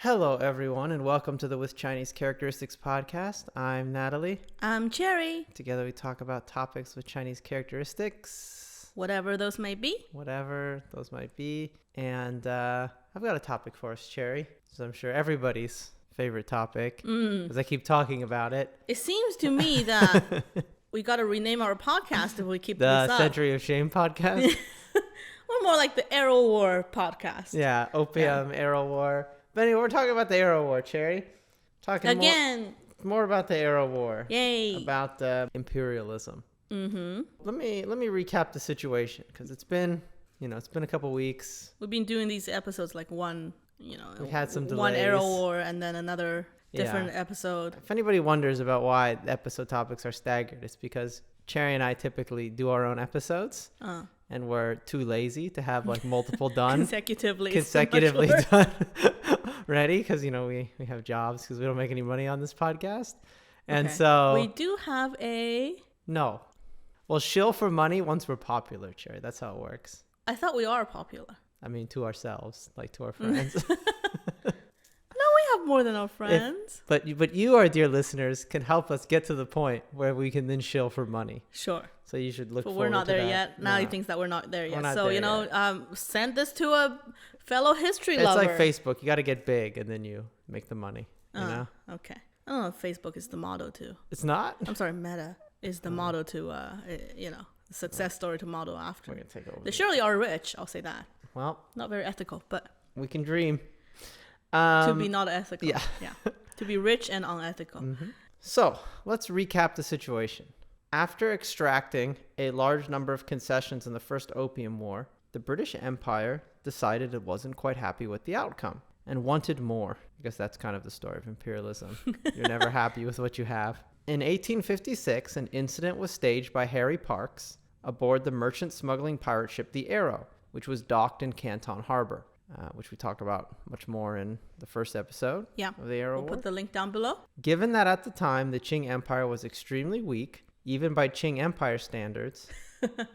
Hello, everyone, and welcome to the With Chinese Characteristics podcast. I'm Natalie. I'm Cherry. Together we talk about topics with Chinese characteristics. Whatever those may be. And I've got a topic for us, Cherry. So I'm sure everybody's favorite topic, because I keep talking about it. It seems to me that we got to rename our podcast if we keep this up. The Century of Shame podcast? Or more like the Arrow War podcast. Yeah, Opium, Arrow War. But anyway, we're talking about the Arrow War, Cherry. Talking Again. More about the Arrow War. Yay. About imperialism. Mm-hmm. Let me recap the situation, because it's been a couple weeks. We've been doing these episodes like we had some delays. One Arrow War and then another different episode. If anybody wonders about why the episode topics are staggered, it's because Cherry and I typically do our own episodes. And we're too lazy to have like multiple done consecutively done ready, because we have jobs, because we don't make any money on this podcast. And so we do have we'll shill for money once we're popular, Cherry. That's how it works. I thought we are popular. I mean, to ourselves, like to our friends. No, we have more than our friends. But you, our dear listeners, can help us get to the point where we can then shill for money. Sure. So you should look but forward to that. We're not there yet. Now he thinks that we're not there yet. So, yet. Send this to a fellow history lover. It's like Facebook. You got to get big and then you make the money. You know? Okay. I don't know if Facebook is the motto to. It's not? I'm sorry, Meta is the motto to, success story to model after. We're going to take over. They surely are rich. I'll say that. Well. Not very ethical, but. We can dream. To be not ethical. Yeah. To be rich and unethical. Mm-hmm. So, let's recap the situation. After extracting a large number of concessions in the First Opium War, the British Empire decided it wasn't quite happy with the outcome and wanted more. I guess that's kind of the story of imperialism. You're never happy with what you have. In 1856, an incident was staged by Harry Parkes aboard the merchant smuggling pirate ship the Arrow, which was docked in Canton Harbor, which we talked about much more in the first episode of the Arrow War. We'll put the link down below. Given that at the time the Qing Empire was extremely weak, even by Qing Empire standards,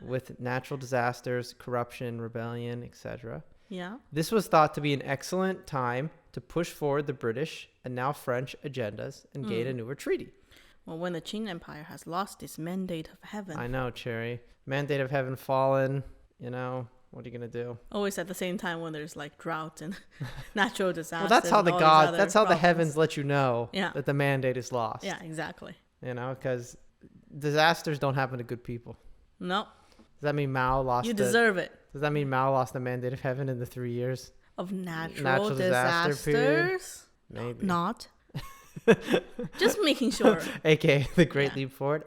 with natural disasters, corruption, rebellion, etc. Yeah. This was thought to be an excellent time to push forward the British and now French agendas and gain a newer treaty. Well, when the Qing Empire has lost its mandate of heaven. I know, Cherry. Mandate of heaven fallen, what are you going to do? Always at the same time when there's like drought and natural disasters. Well, that's how the heavens let you know that the mandate is lost. Yeah, exactly. Because disasters don't happen to good people. No. Does that mean Mao lost You deserve it. Does that mean Mao lost the mandate of heaven in the 3 years? Of natural disasters? Maybe. Not. Just making sure. AKA the Great Leap Forward.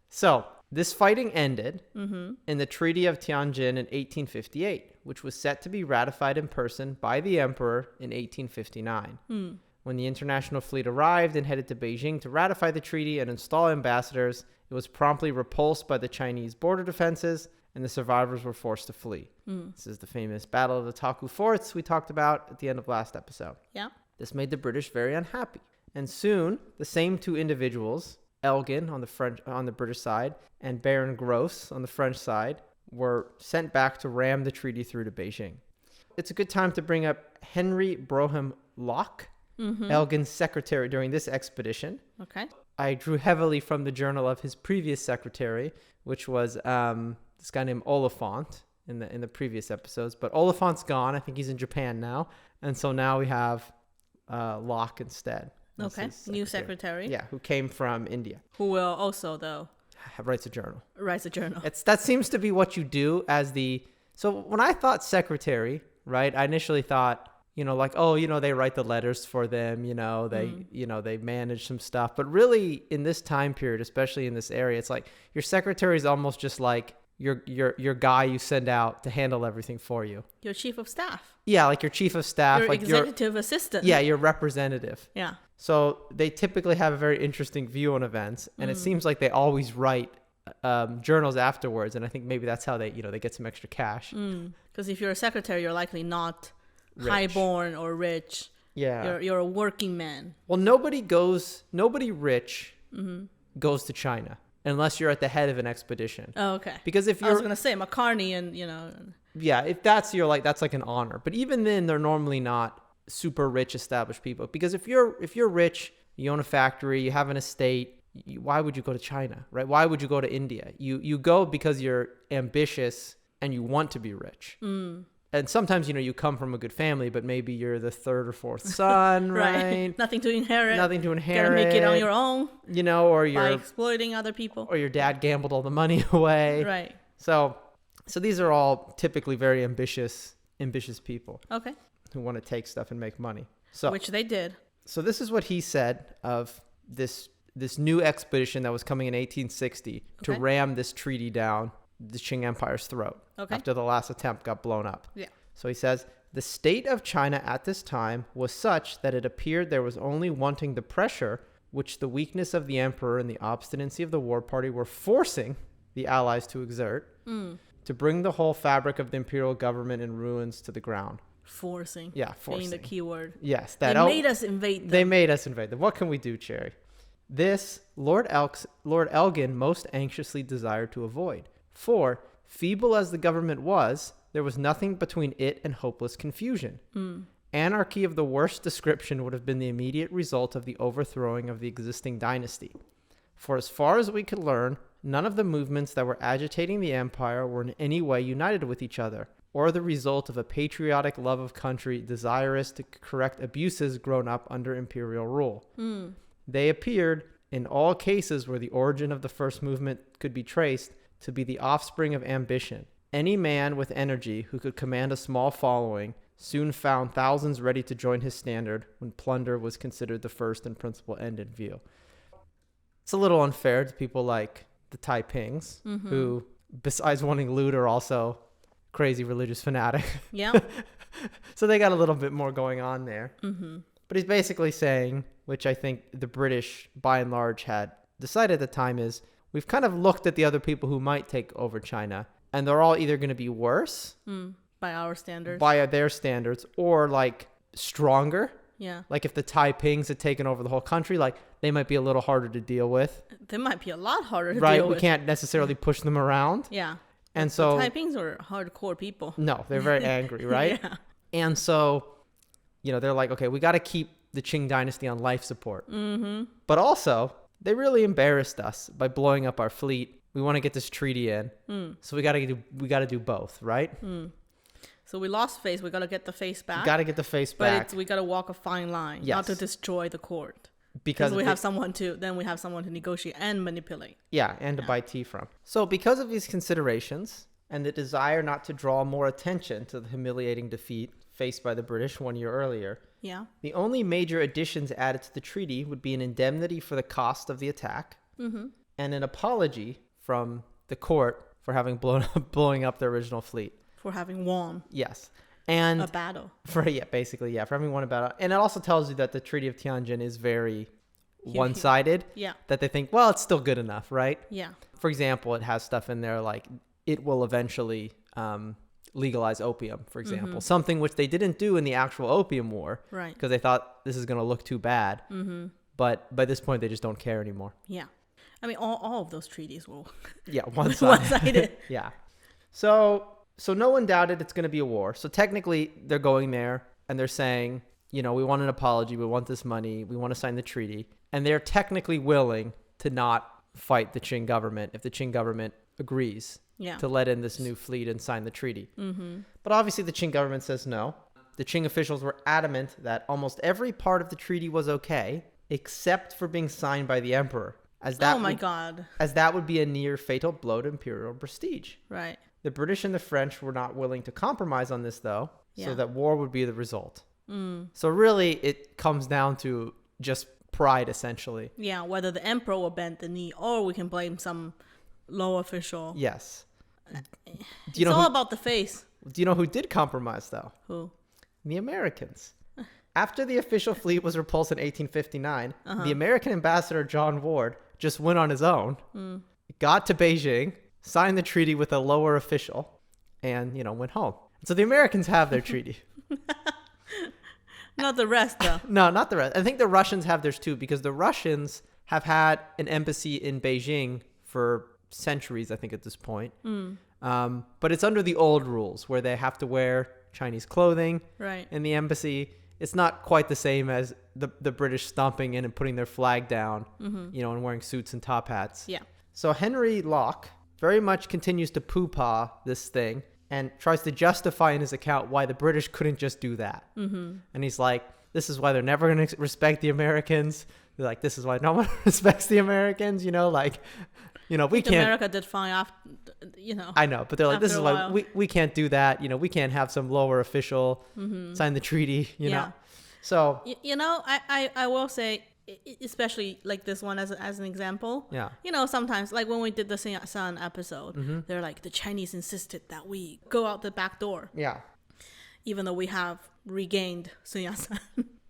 So, this fighting ended in the Treaty of Tianjin in 1858, which was set to be ratified in person by the Emperor in 1859. When the international fleet arrived and headed to Beijing to ratify the treaty and install ambassadors, it was promptly repulsed by the Chinese border defenses, and the survivors were forced to flee. This is the famous Battle of the Taku Forts we talked about at the end of last episode. Yeah. This made the British very unhappy. And soon, the same two individuals, Elgin on the British side and Baron Gros on the French side, were sent back to ram the treaty through to Beijing. It's a good time to bring up Henry Brougham Loch, Elgin's secretary during this expedition. Okay. I drew heavily from the journal of his previous secretary, which was this guy named Oliphant in the previous episodes. But Oliphant's gone. I think he's in Japan now. And so now we have Loch instead. Okay. New secretary. Yeah, who came from India. Who will also, though, writes a journal. That seems to be what you do as the... So when I thought secretary, right, I initially thought... they write the letters for them, they manage some stuff. But really in this time period, especially in this area, it's like your secretary is almost just like your guy you send out to handle everything for you. Your chief of staff. Yeah, like your chief of staff. Your executive assistant. Yeah, your representative. Yeah. So they typically have a very interesting view on events. And it seems like they always write journals afterwards. And I think maybe that's how they get some extra cash. Because if you're a secretary, you're likely not... Rich. Highborn or rich. Yeah. You're a working man. Well, nobody rich goes to China unless you're at the head of an expedition. Oh, okay. Because if you're... I was going to say McCartney and, Yeah, if that's that's like an honor. But even then, they're normally not super rich established people. Because if you're rich, you own a factory, you have an estate, why would you go to China, right? Why would you go to India? You go because you're ambitious and you want to be rich. And sometimes, you come from a good family, but maybe you're the third or fourth son, right? Nothing to inherit. Nothing to inherit. Gotta make it on your own. Or by exploiting other people. Or your dad gambled all the money away. Right. So these are all typically very ambitious people. Okay. Who want to take stuff and make money. So which they did. So this is what he said of this new expedition that was coming in 1860 to ram this treaty down the Qing Empire's throat after the last attempt got blown up. Yeah. So he says, the state of China at this time was such that it appeared there was only wanting the pressure which the weakness of the emperor and the obstinacy of the war party were forcing the allies to exert to bring the whole fabric of the imperial government in ruins to the ground. Forcing. Yeah, forcing. Being the key word. Yes. They made us invade them. They made us invade them. What can we do, Cherry? This Lord Elgin most anxiously desired to avoid. For, feeble as the government was, there was nothing between it and hopeless confusion. Anarchy of the worst description would have been the immediate result of the overthrowing of the existing dynasty. For as far as we could learn, none of the movements that were agitating the empire were in any way united with each other, or the result of a patriotic love of country desirous to correct abuses grown up under imperial rule. They appeared, in all cases where the origin of the first movement could be traced, to be the offspring of ambition. Any man with energy who could command a small following soon found thousands ready to join his standard when plunder was considered the first and principal end in view. It's a little unfair to people like the Taipings, who, besides wanting loot, are also crazy religious fanatic. Yeah. So they got a little bit more going on there. But he's basically saying, which I think the British, by and large, had decided at the time is, we've kind of looked at the other people who might take over China, and they're all either going to be worse by our standards, by their standards, or like stronger. Yeah. Like if the Taipings had taken over the whole country, like they might be a little harder to deal with. They might be a lot harder to right? deal with. We can't necessarily push them around. Yeah. And so the Taipings are hardcore people. No, they're very angry, right? Yeah. And so, they're like, okay, we got to keep the Qing dynasty on life support. But also, they really embarrassed us by blowing up our fleet. We want to get this treaty in. So we got to do both, right? So we lost face. We got to get the face back. Got to get the face back. But we got to walk a fine line, not to destroy the court. Because we have someone to negotiate and manipulate. Yeah, and to buy tea from. So because of these considerations and the desire not to draw more attention to the humiliating defeat faced by the British 1 year earlier, the only major additions added to the treaty would be an indemnity for the cost of the attack and an apology from the court for having blowing up the original fleet. For having won. Yes. And a battle. For having won a battle. And it also tells you that the Treaty of Tianjin is very one-sided. Yeah. That they think, well, it's still good enough, right? Yeah. For example, it has stuff in there like it will eventually legalize opium, for example. Something which they didn't do in the actual Opium War. Right. Because they thought this is going to look too bad. But by this point, they just don't care anymore. Yeah. I mean, all of those treaties will... Yeah, one-sided. Yeah. So no one doubted it's going to be a war. So technically, they're going there and they're saying, we want an apology. We want this money. We want to sign the treaty. And they're technically willing to not fight the Qing government if the Qing government agrees to let in this new fleet and sign the treaty. But obviously, the Qing government says no. The Qing officials were adamant that almost every part of the treaty was okay, except for being signed by the emperor. As that would be a near fatal blow to imperial prestige. Right. The British and the French were not willing to compromise on this, though, so that war would be the result. So really, it comes down to just pride, essentially. Yeah, whether the emperor will bend the knee, or we can blame some low official. Yes. It's all about the face. Do you know who did compromise, though? Who? The Americans. After the official fleet was repulsed in 1859, the American ambassador, John Ward, just went on his own, got to Beijing, signed the treaty with a lower official, and, went home. So the Americans have their treaty. Not the rest, though. No, not the rest. I think the Russians have theirs, too, because the Russians have had an embassy in Beijing for centuries, I think, at this point. But it's under the old rules, where they have to wear Chinese clothing in the embassy, it's not quite the same as the British stomping in and putting their flag down, you know, and wearing suits and top hats. Yeah. So Henry Loch very much continues to poo-pah this thing and tries to justify in his account why the British couldn't just do that. And he's like, this is why they're never going to respect the Americans. They're like, this is why no one respects the Americans, you know, like, you know, we can't. America did fine after, you know. I know, but they're like, this is why we can't do that. You know, we can't have some lower official sign the treaty, you know. So, you know, I will say, especially like this one as an example. Yeah. You know, sometimes like when we did the Sun episode, they're like, the Chinese insisted that we go out the back door. Yeah. Even though we have regained Sun Yat-sen.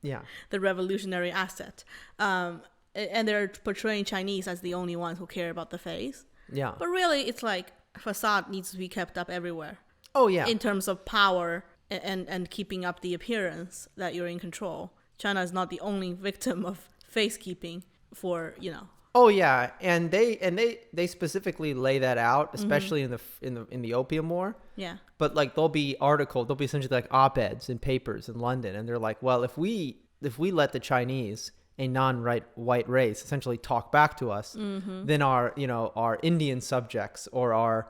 Yeah. The revolutionary asset. And they're portraying Chinese as the only ones who care about the face. Yeah. But really, it's like facade needs to be kept up everywhere. Oh, yeah. In terms of power and keeping up the appearance that you're in control. China is not the only victim of face keeping for, you know. Oh, yeah. And they specifically lay that out, especially in the Opium War. Yeah. But like there'll be essentially like op-eds in papers in London, and they're like, well, if we let the Chinese, a non-white race, essentially talk back to us, then our Indian subjects or our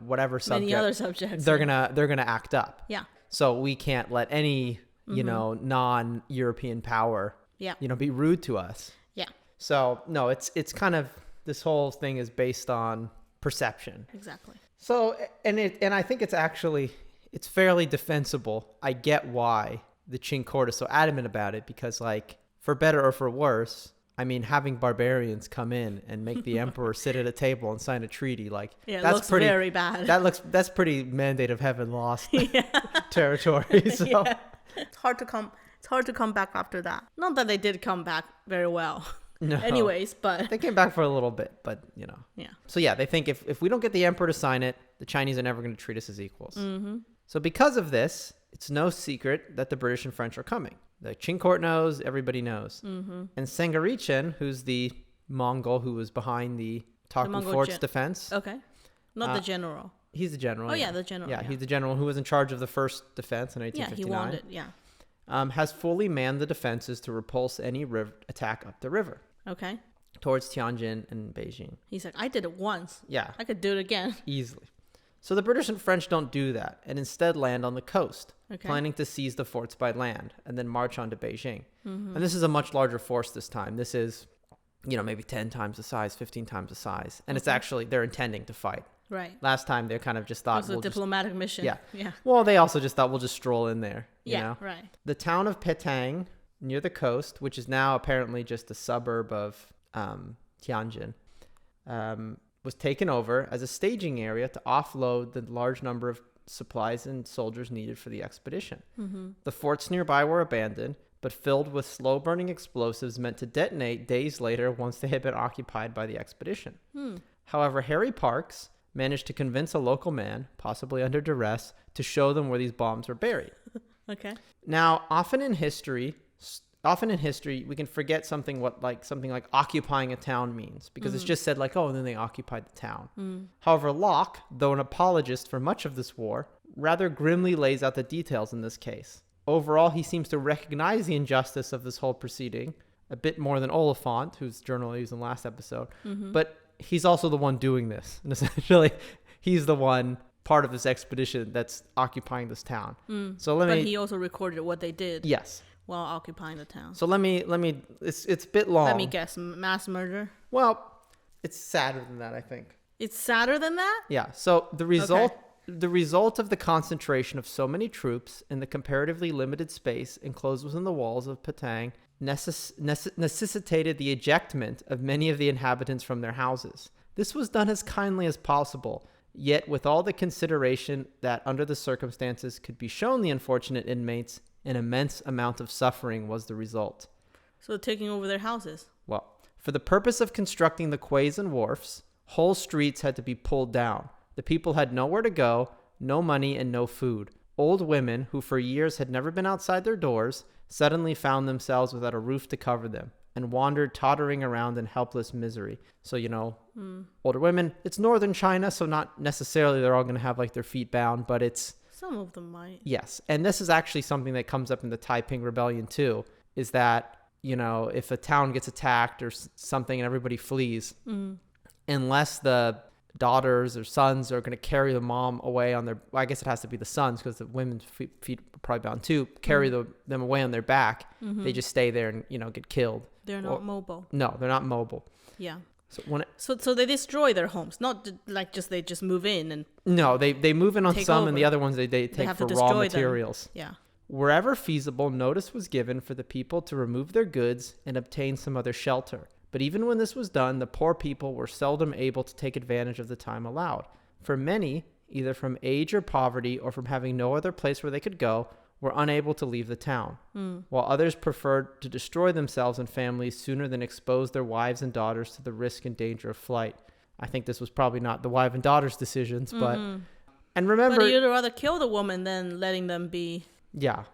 whatever subject, many other subjects, they're gonna act up. Yeah. So we can't let any non-European power be rude to us. Yeah. So no, it's kind of, this whole thing is based on perception. Exactly. So, and I think it's fairly defensible. I get why the Qing Court is so adamant about it, because like, for better or for worse, I mean, having barbarians come in and make the emperor sit at a table and sign a treaty, like, that's looks pretty, very bad. That's pretty mandate of heaven lost territory. So yeah. It's hard to come back after that. Not that they did come back very well. No. Anyways, but they came back for a little bit, but you know. Yeah. So yeah, they think if we don't get the emperor to sign it, the Chinese are never going to treat us as equals. So because of this, it's no secret that the British and French are coming. The Qing Court knows, everybody knows. And Sengherichen, who's the Mongol who was behind the Taku Fort's defense. Okay. Not the general. He's the general. Oh, yeah, the general. Yeah, he's the general who was in charge of the first defense in 1859. Yeah, he wanted, yeah. Has fully manned the defenses to repulse any attack up the river. Okay. Towards Tianjin and Beijing. He's like, I did it once. Yeah. I could do it again. Easily. So the British and French don't do that, and instead land on the coast, planning to seize the forts by land and then march on to Beijing. And this is a much larger force this time. This is, maybe 10 times the size, 15 times the size. And it's actually, they're intending to fight. Right. Last time they kind of just thought, it was a diplomatic mission. Yeah. Yeah. Well, they also just thought, we'll just stroll in there. You know? Right. The town of Petang, near the coast, which is now apparently just a suburb of Tianjin, was taken over as a staging area to offload the large number of supplies and soldiers needed for the expedition. The forts nearby were abandoned, but filled with slow-burning explosives meant to detonate days later once they had been occupied by the expedition. However, Harry Parkes managed to convince a local man, possibly under duress, to show them where these bombs were buried. Okay. Now, often in history, we can forget something like occupying a town means, because it's just said like, oh, and then they occupied the town. However, Loch, though an apologist for much of this war, rather grimly lays out the details in this case. Overall, he seems to recognize the injustice of this whole proceeding a bit more than Oliphant, whose journal I used in the last episode, but he's also the one doing this. And essentially, he's the one part of this expedition that's occupying this town. But he also recorded what they did. Yes. While occupying the town. So let me, it's a bit long. Let me guess, mass murder? Well, it's sadder than that, I think. It's sadder than that? Yeah. So the result of the concentration of so many troops in the comparatively limited space enclosed within the walls of Petang necessitated the ejectment of many of the inhabitants from their houses. This was done as kindly as possible, yet with all the consideration that under the circumstances could be shown the unfortunate inmates. An immense amount of suffering was the result. So taking over their houses? Well, for the purpose of constructing the quays and wharfs, whole streets had to be pulled down. The people had nowhere to go, no money, and no food. Old women, who for years had never been outside their doors, suddenly found themselves without a roof to cover them and wandered tottering around in helpless misery. So, older women, it's northern China, so not necessarily they're all going to have like their feet bound, but it's Some of them might. Yes. And this is actually something that comes up in the Taiping Rebellion too, is that, if a town gets attacked or something and everybody flees, unless the daughters or sons are going to carry the mom away on their, well, I guess it has to be the sons because the women's feet are probably bound too, carry them away on their back, they just stay there and, get killed. They're not mobile. No, they're not mobile. Yeah. So they destroy their homes, not like they just move in and no, they move in on some over. And the other ones they take for raw materials. Them. Yeah. Wherever feasible, notice was given for the people to remove their goods and obtain some other shelter. But even when this was done, the poor people were seldom able to take advantage of the time allowed. For many, either from age or poverty or from having no other place where they could go, were unable to leave the town, while others preferred to destroy themselves and families sooner than expose their wives and daughters to the risk and danger of flight. I think this was probably not the wife and daughter's decisions, but... And remember... But you'd rather kill the woman than letting them be... Yeah.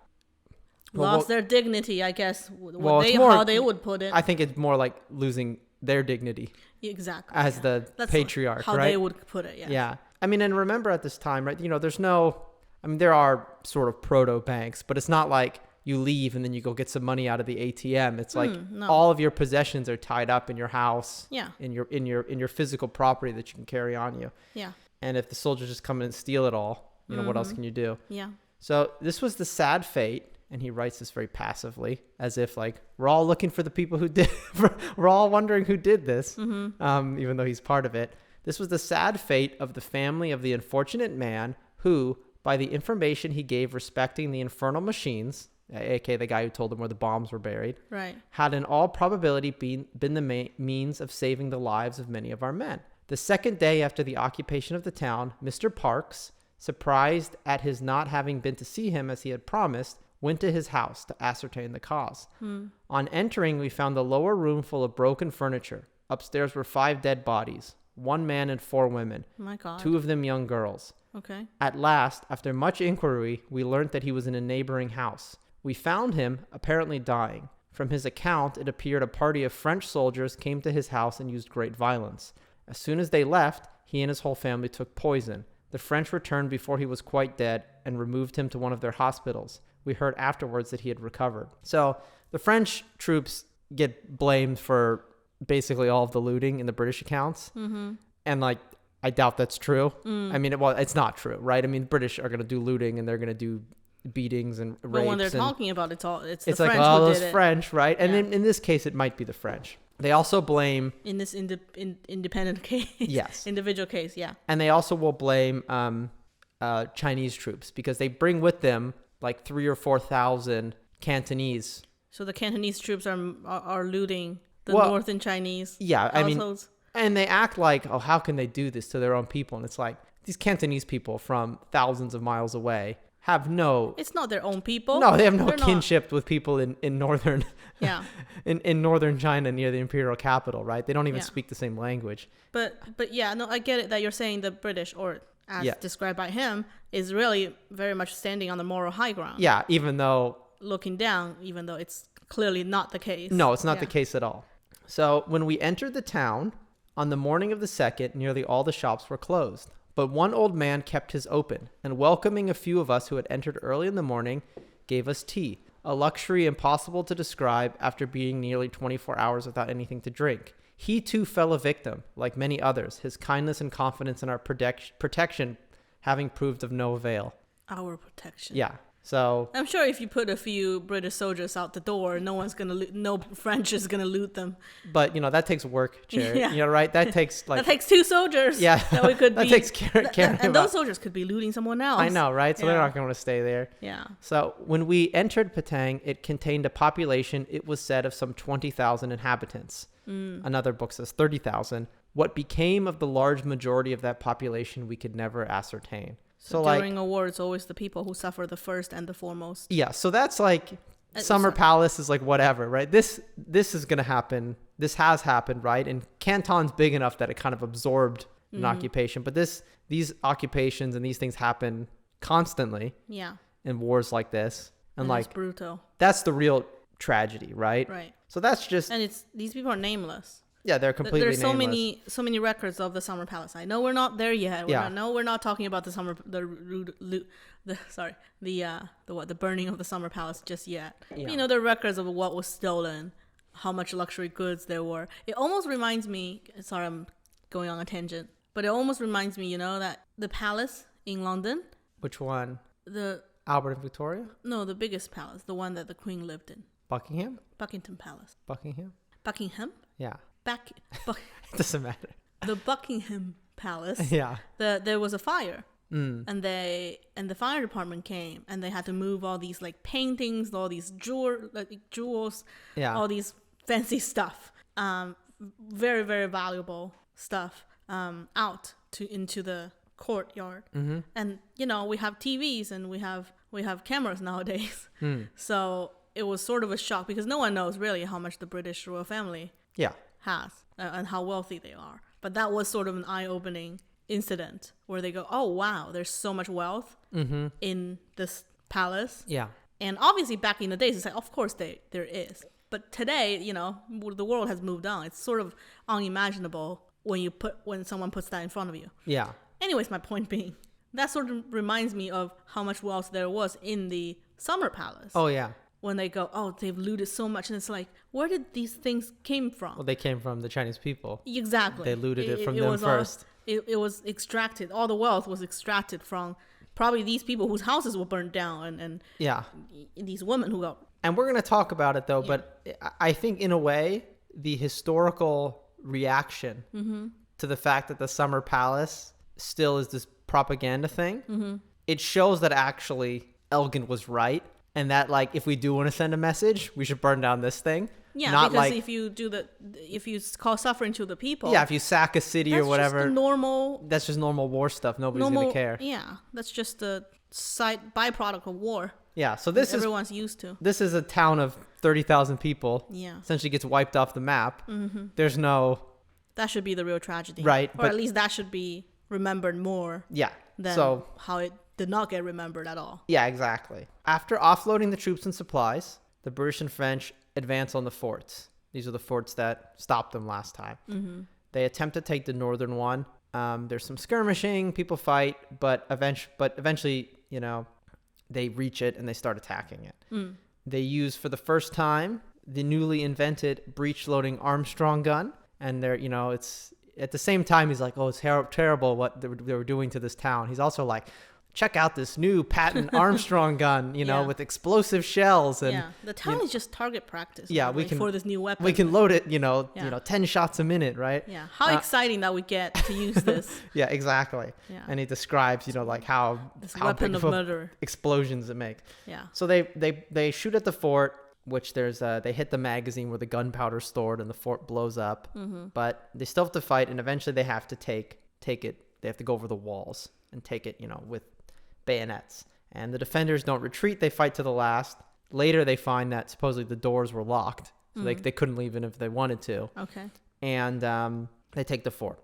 Lost their dignity, I guess. How they would put it. I think it's more like losing their dignity. Exactly. As the patriarch, how right? they would put it, yeah. Yeah. I mean, and remember at this time, right, there's no... I mean, there are sort of proto-banks, but it's not like you leave and then you go get some money out of the ATM. It's like all of your possessions are tied up in your house, in your physical property that you can carry on you. Yeah. And if the soldiers just come in and steal it all, what else can you do? Yeah. So this was the sad fate, and he writes this very passively, as if like we're all looking for the people who did. We're all wondering who did this, even though he's part of it. This was the sad fate of the family of the unfortunate man who, by the information he gave respecting the infernal machines, aka the guy who told them where the bombs were buried, right, had in all probability been the means of saving the lives of many of our men. The second day after the occupation of the town, Mr. Parks, surprised at his not having been to see him as he had promised, went to his house to ascertain the cause. On entering, we found the lower room full of broken furniture. Upstairs were 5 dead bodies, 1 man and 4 women, my God. 2 of them young girls. Okay. At last, after much inquiry, we learnt that he was in a neighboring house. We found him apparently dying. From his account, it appeared a party of French soldiers came to his house and used great violence. As soon as they left, he and his whole family took poison. The French returned before he was quite dead and removed him to one of their hospitals. We heard afterwards that he had recovered. So the French troops get blamed for basically all of the looting in the British accounts. And I doubt that's true. I mean, it's not true, right? I mean, British are going to do looting and they're going to do beatings and rapes. But when they're talking about it's the French like, who those did it. French, right? And in this case, it might be the French. They also blame... In this independent case. Yes. Individual case, yeah. And they also will blame Chinese troops because they bring with them like 3,000 or 4,000 Cantonese. So the Cantonese troops are looting the northern Chinese households. And they act like, oh, how can they do this to their own people? And it's like, these Cantonese people from thousands of miles away have no... It's not their own people. No, they have no kinship with people in northern... Yeah. in northern China near the imperial capital, right? They don't even speak the same language. But yeah, no, I get it that you're saying the British, or as described by him, is really very much standing on the moral high ground. Yeah, even though... Looking down, even though it's clearly not the case. No, it's not the case at all. So when we entered the town... On the morning of the 2nd, nearly all the shops were closed, but one old man kept his open, and welcoming a few of us who had entered early in the morning, gave us tea, a luxury impossible to describe after being nearly 24 hours without anything to drink. He too fell a victim, like many others, his kindness and confidence in our protection having proved of no avail. Our protection. Yeah. So I'm sure if you put a few British soldiers out the door, no French is gonna loot them. But that takes work, Jerry. Yeah. Right? That takes that takes 2 soldiers. Yeah. That we could that takes care and those soldiers could be looting someone else. I know, right? So they're not going to stay there. Yeah. So when we entered Patang, it contained a population, it was said, of some 20,000 inhabitants. Another book says 30,000. What became of the large majority of that population, we could never ascertain. So during a war, it's always the people who suffer the first and the foremost. Yeah, so that's like Summer Palace is like whatever, right? This is going to happen. This has happened, right? And Canton's big enough that it kind of absorbed an occupation. But these occupations and these things happen constantly. Yeah. In wars like this. And it's brutal. That's the real tragedy, right? Right. So that's just... And these people are nameless. Yeah, they're completely There's nameless. so many records of the Summer Palace. I know we're not there yet. We're not talking about the burning of the Summer Palace just yet. Yeah. You know, the records of what was stolen, how much luxury goods there were. It almost reminds me. Sorry, I'm going on a tangent, but it almost reminds me, you know, that the palace in London. Which one? The Albert and Victoria? No, the biggest palace, the one that the Queen lived in. Buckingham? Buckingham Palace. Buckingham? Yeah. It doesn't matter. The Buckingham Palace. Yeah. There was a fire. And the fire department came and they had to move all these like paintings, all these jewels, all these fancy stuff, very, very valuable stuff, out into the courtyard. And you know, we have TVs and we have cameras nowadays. So it was sort of a shock because no one knows really how much the British royal family has and how wealthy they are. But that was sort of an eye-opening incident where they go, oh wow, there's so much wealth in this palace. Yeah. And obviously back in the days it's like, of course there is. But today, you know, the world has moved on. It's sort of unimaginable when someone puts that in front of you. Yeah. Anyways, my point being, that sort of reminds me of how much wealth there was in the Summer Palace. Oh yeah. When they go, oh, they've looted so much. And it's like, where did these things came from? Well, they came from the Chinese people. Exactly. They looted it from them first. It was extracted. All the wealth was extracted from probably these people whose houses were burned down and these women who got... And we're going to talk about it, though. Yeah. But I think, in a way, the historical reaction to the fact that the Summer Palace still is this propaganda thing, it shows that actually Elgin was right. And that, like, if we do want to send a message, we should burn down this thing. Yeah, not because if you cause suffering to the people. Yeah, if you sack a city or whatever. That's just normal war stuff. Nobody's going to care. Yeah, that's just a byproduct of war. Yeah, so everyone's used to. This is a town of 30,000 people. Yeah. Essentially gets wiped off the map. There's no... That should be the real tragedy. Right. Or at least that should be remembered more. Yeah. Than how it did not get remembered at all. Yeah, exactly. After offloading the troops and supplies, the British and French advance on the forts. These are the forts that stopped them last time. They attempt to take the northern one. There's some skirmishing, people fight, but eventually, you know, they reach it and they start attacking it. They use for the first time the newly invented breech-loading Armstrong gun, and they're, you know, it's at the same time he's like, oh, it's terrible what they were doing to this town. He's also like, check out this new patent Armstrong gun, you know, with explosive shells. And the town is just target practice. Yeah, for this new weapon. We can load it, you know, 10 shots a minute, right? Yeah. How exciting that we get to use this. Yeah, exactly. Yeah. And he describes, you know, like how weapon of murder explosions it makes. Yeah. So they shoot at the fort, which they hit the magazine where the gunpowder's stored, and the fort blows up. But they still have to fight, and eventually they have to take it. They have to go over the walls and take it, you know, with bayonets. And the defenders don't retreat. They fight to the last. Later, they find that supposedly the doors were locked, so they couldn't leave even if they wanted to. Okay. And they take the fort.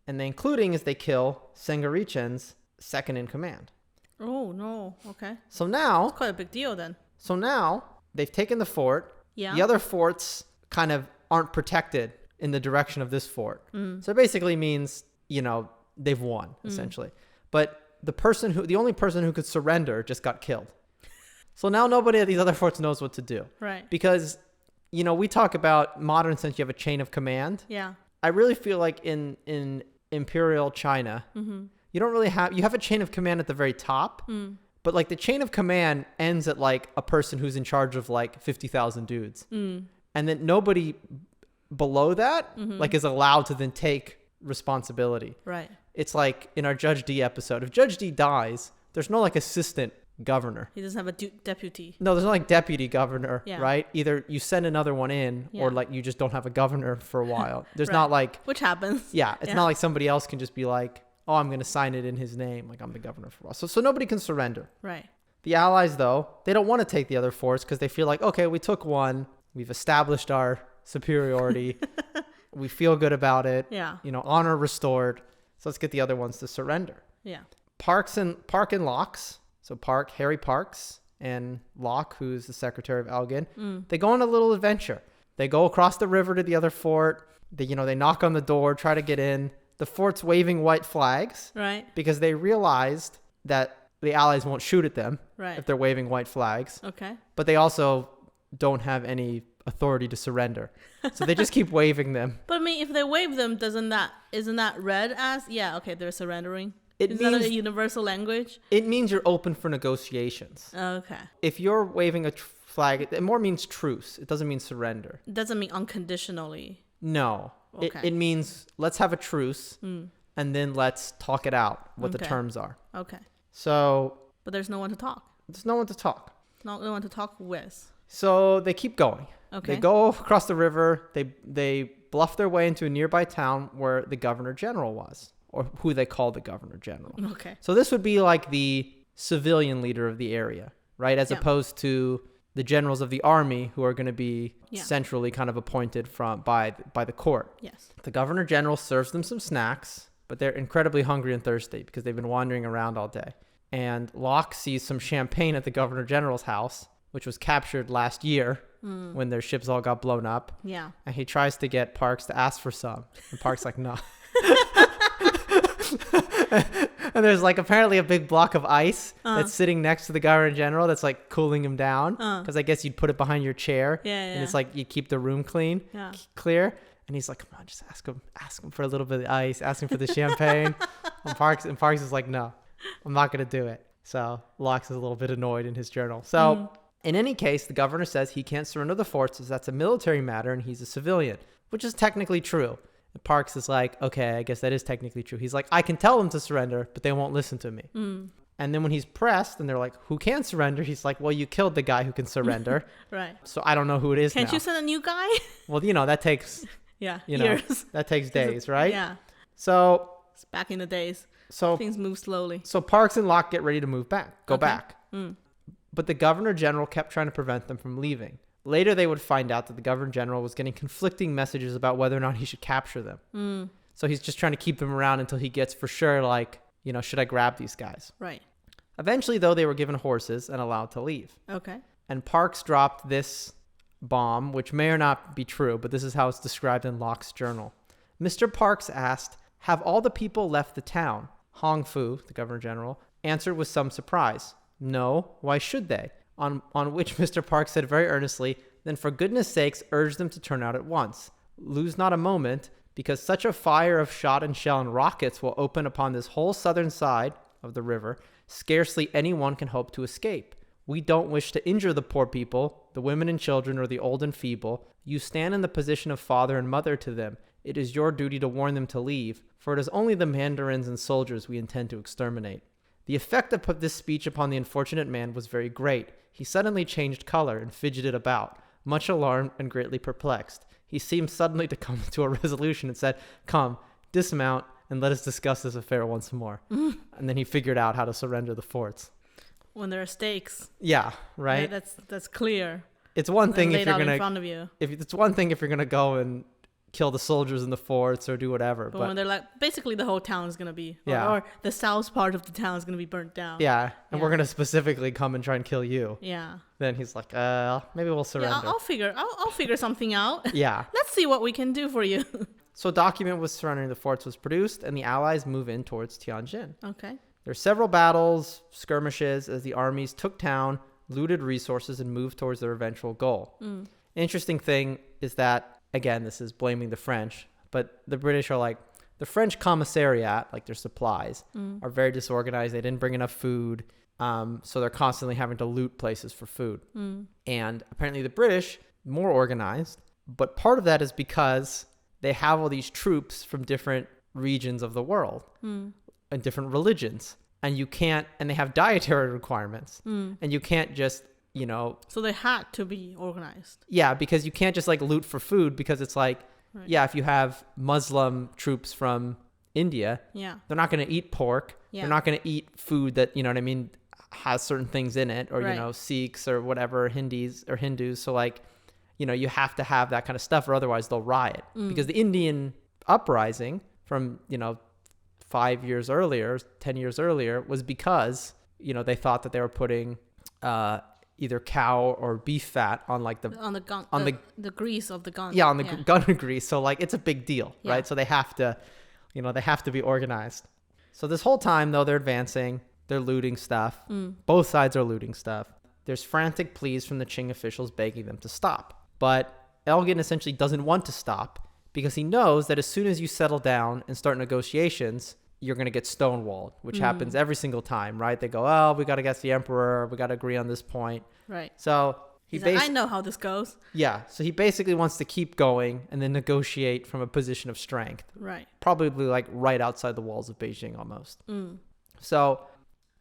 And the including is they kill Sengarichen's second in command. Oh, no. Okay. So now... It's quite a big deal then. So now they've taken the fort. Yeah. The other forts kind of aren't protected in the direction of this fort. So it basically means, you know, they've won, essentially. But the only person who could surrender just got killed. So now nobody at these other forts knows what to do. Right. Because, you know, we talk about modern sense, you have a chain of command. Yeah. I really feel like in Imperial China, you don't really you have a chain of command at the very top, but like the chain of command ends at like a person who's in charge of like 50,000 dudes. And then nobody below that like is allowed to then take responsibility. Right. It's like in our Judge D episode, if Judge D dies, there's no like assistant governor. He doesn't have a deputy. No, there's no like deputy governor, right? Either you send another one in or like you just don't have a governor for a while. There's not like... Which happens. Yeah. It's not like somebody else can just be like, oh, I'm going to sign it in his name. Like I'm the governor for a while. So nobody can surrender. Right. The Allies, though, they don't want to take the other forts because they feel like, okay, we took one. We've established our superiority. We feel good about it. Yeah. You know, honor restored. So let's get the other ones to surrender. Yeah. Park and Loch's. So Harry Parks and Loch, who's the secretary of Elgin, they go on a little adventure. They go across the river to the other fort. They knock on the door, try to get in. The fort's waving white flags. Right. Because they realized that the Allies won't shoot at them if they're waving white flags. Okay. But they also don't have any authority to surrender. So they just keep waving them. But I mean, if they wave them, isn't that read as, they're surrendering? Is that a universal language? It means you're open for negotiations. Okay. If you're waving a flag, it more means truce. It doesn't mean surrender. It doesn't mean unconditionally. No. Okay. It means let's have a truce and then let's talk it out, what the terms are. Okay. So. But there's no one to talk. There's no one to talk. No one to talk with. So they keep going. Okay. They go across the river. They bluff their way into a nearby town where the governor general was, or who they call the governor general. Okay. So this would be like the civilian leader of the area, right? As opposed to the generals of the army who are going to be centrally kind of appointed by the court. Yes. The governor general serves them some snacks, but they're incredibly hungry and thirsty because they've been wandering around all day. And Loch sees some champagne at the governor general's house, which was captured last year when their ships all got blown up. Yeah. And he tries to get Parks to ask for some. And Parks like, no. And there's like apparently a big block of ice that's sitting next to the governor general that's like cooling him down. Because I guess you'd put it behind your chair. Yeah. And it's like you keep the room clear. And he's like, come on, just ask him for a little bit of ice. Ask him for the champagne. And Parks is like, no, I'm not going to do it. So Loch is a little bit annoyed in his journal. So in any case, the governor says he can't surrender the forts as that's a military matter and he's a civilian, which is technically true. And Parks is like, okay, I guess that is technically true. He's like, I can tell them to surrender, but they won't listen to me. And then when he's pressed and they're like, who can surrender? He's like, well, you killed the guy who can surrender. Right. So I don't know who it is Can't now. you send a new guy? Well, that takes... years. That takes days, right? Yeah. So... It's back in the days. So things move slowly. So Parks and Loch get ready to move back. Go back. But the governor general kept trying to prevent them from leaving. Later, they would find out that the governor general was getting conflicting messages about whether or not he should capture them. So he's just trying to keep them around until he gets for sure, like, should I grab these guys? Right. Eventually, though, they were given horses and allowed to leave. Okay. And Parks dropped this bomb, which may or not be true, but this is how it's described in Loch's journal. Mr. Parks asked, have all the people left the town? Hong Fu, the governor general, answered with some surprise. No, why should they? On which Mr. Parks said very earnestly, then for goodness sakes, urge them to turn out at once. Lose not a moment, because such a fire of shot and shell and rockets will open upon this whole southern side of the river, scarcely anyone can hope to escape. We don't wish to injure the poor people, the women and children, or the old and feeble. You stand in the position of father and mother to them. It is your duty to warn them to leave, for it is only the mandarins and soldiers we intend to exterminate. The effect of this speech upon the unfortunate man was very great. He suddenly changed color and fidgeted about, much alarmed and greatly perplexed. He seemed suddenly to come to a resolution and said, come, dismount, and let us discuss this affair once more. And then he figured out how to surrender the forts. When there are stakes. Yeah, right? Yeah, that's clear. It's one thing if you're going to... in front of you. It's one thing if you're going to go and kill the soldiers in the forts or do whatever. But when they're like, basically the whole town is going to be, or the south part of the town is going to be burnt down. Yeah, and we're going to specifically come and try and kill you. Yeah. Then he's like, maybe we'll surrender. Yeah, I'll figure something out. Yeah. Let's see what we can do for you. So a document with surrendering the forts was produced, and the Allies move in towards Tianjin. Okay. There are several battles, skirmishes, as the armies took town, looted resources, and moved towards their eventual goal. Interesting thing is that, again, this is blaming the French, but the British are like, the French commissariat, like their supplies, are very disorganized. They didn't bring enough food, so they're constantly having to loot places for food. And apparently the British, more organized, but part of that is because they have all these troops from different regions of the world and different religions. And they have dietary requirements. And you can't just, So they had to be organized. Yeah, because you can't just like loot for food because it's like, if you have Muslim troops from India, they're not going to eat pork. They're not going to eat food that, has certain things in it, or, Sikhs or whatever, Hindus. So like, you have to have that kind of stuff or otherwise they'll riot. Because the Indian uprising from, 5 years earlier, 10 years earlier was because, they thought that they were putting, either cow or beef fat on like the grease of the gun. Yeah, on the gun grease. So like it's a big deal, right? So they have to, they have to be organized. So this whole time though, they're advancing, they're looting stuff. Both sides are looting stuff. There's frantic pleas from the Qing officials begging them to stop. But Elgin essentially doesn't want to stop because he knows that as soon as you settle down and start negotiations, you're going to get stonewalled, which happens every single time, right? They go, oh, we got to get the emperor. We got to agree on this point. Right. So he's like, I know how this goes. Yeah. So he basically wants to keep going and then negotiate from a position of strength. Right. Probably like right outside the walls of Beijing almost. So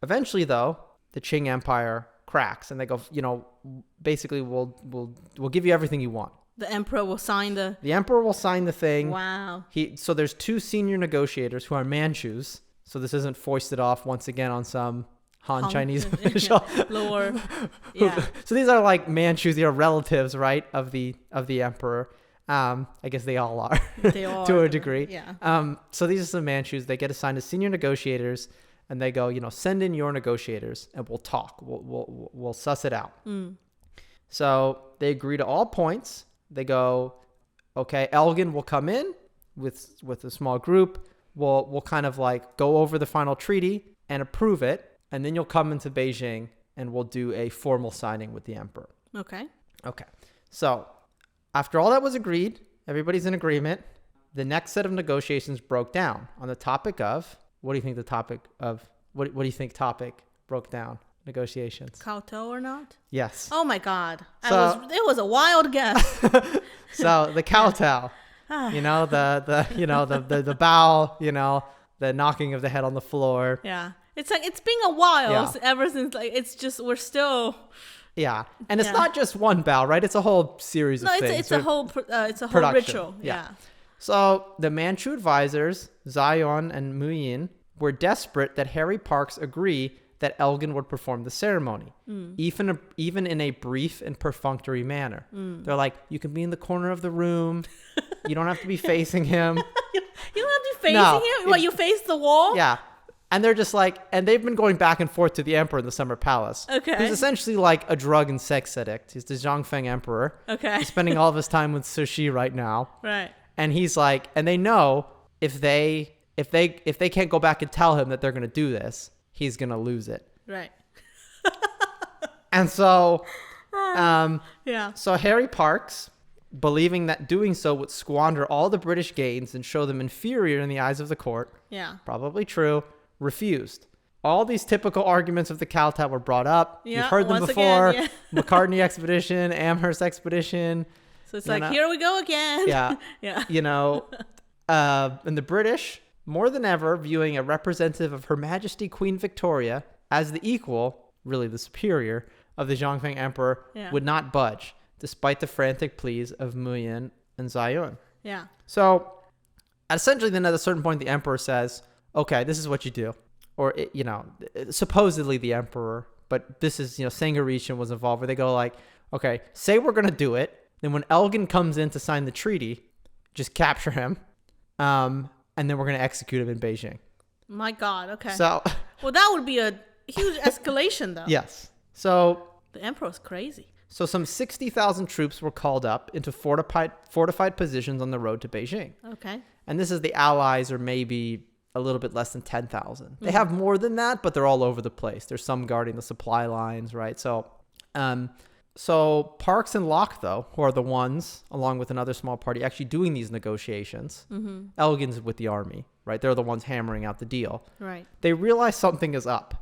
eventually, though, the Qing Empire cracks and they go, basically we'll give you everything you want. The emperor will sign the thing. Wow. So there's two senior negotiators who are Manchus. So this isn't foisted off once again on some Han Chinese official. Lower. Yeah. So these are like Manchus, they are relatives, right, of the emperor. I guess they all are. They all to a degree. Yeah. So these are some Manchus. They get assigned as senior negotiators and they go, send in your negotiators and we'll talk. We'll suss it out. So they agree to all points. They go, okay, Elgin will come in with a small group. We'll kind of like go over the final treaty and approve it. And then you'll come into Beijing and we'll do a formal signing with the emperor. Okay. So after all that was agreed, everybody's in agreement. The next set of negotiations broke down on the topic of, what do you think topic broke down? Negotiations. Kowtow or not? Yes. Oh my God. It was a wild guess. So the kowtow, the bow, the knocking of the head on the floor. Yeah. It's like, it's been a while ever since we're still. Yeah. And it's not just one bow, right? It's a whole series of things. It's a whole ritual. Yeah. So the Manchu advisors, Zion and Muyin, were desperate that Harry Parkes agree that Elgin would perform the ceremony, even in a brief and perfunctory manner. They're like, you can be in the corner of the room. You don't have to be facing him. You don't have to be facing him? What, you face the wall? Yeah. And they're just like, and they've been going back and forth to the emperor in the Summer Palace. Okay. Who's essentially like a drug and sex addict. He's the Zhongfeng emperor. Okay. He's spending all of his time with Cixi right now. Right. And he's like, and they know if they can't go back and tell him that they're going to do this, he's going to lose it. Right. And so, yeah. So Harry Parkes, believing that doing so would squander all the British gains and show them inferior in the eyes of the court. Yeah. Probably true. Refused. All these typical arguments of the kowtow were brought up. Yeah, you've heard them before. Again, McCartney expedition, Amherst expedition. So it's like, here we go again. Yeah. Yeah. And the British, more than ever, viewing a representative of Her Majesty Queen Victoria as the equal, really the superior, of the Zhongfeng Emperor, would not budge, despite the frantic pleas of Muyin and Zayun. Yeah. So, essentially, then at a certain point, the Emperor says, okay, this is what you do. Or, supposedly the Emperor, but this is, Sangarishan was involved, where they go like, okay, say we're going to do it. Then when Elgin comes in to sign the treaty, just capture him. And then we're going to execute him in Beijing. My God, okay. So, well, that would be a huge escalation, though. Yes. So the emperor's crazy. So some 60,000 troops were called up into fortified positions on the road to Beijing. Okay. And this is the Allies, or maybe a little bit less than 10,000. They have more than that, but they're all over the place. There's some guarding the supply lines, right? So Parkes and Loch, though, who are the ones, along with another small party, actually doing these negotiations. Elgin's with the army, right? They're the ones hammering out the deal. Right. They realize something is up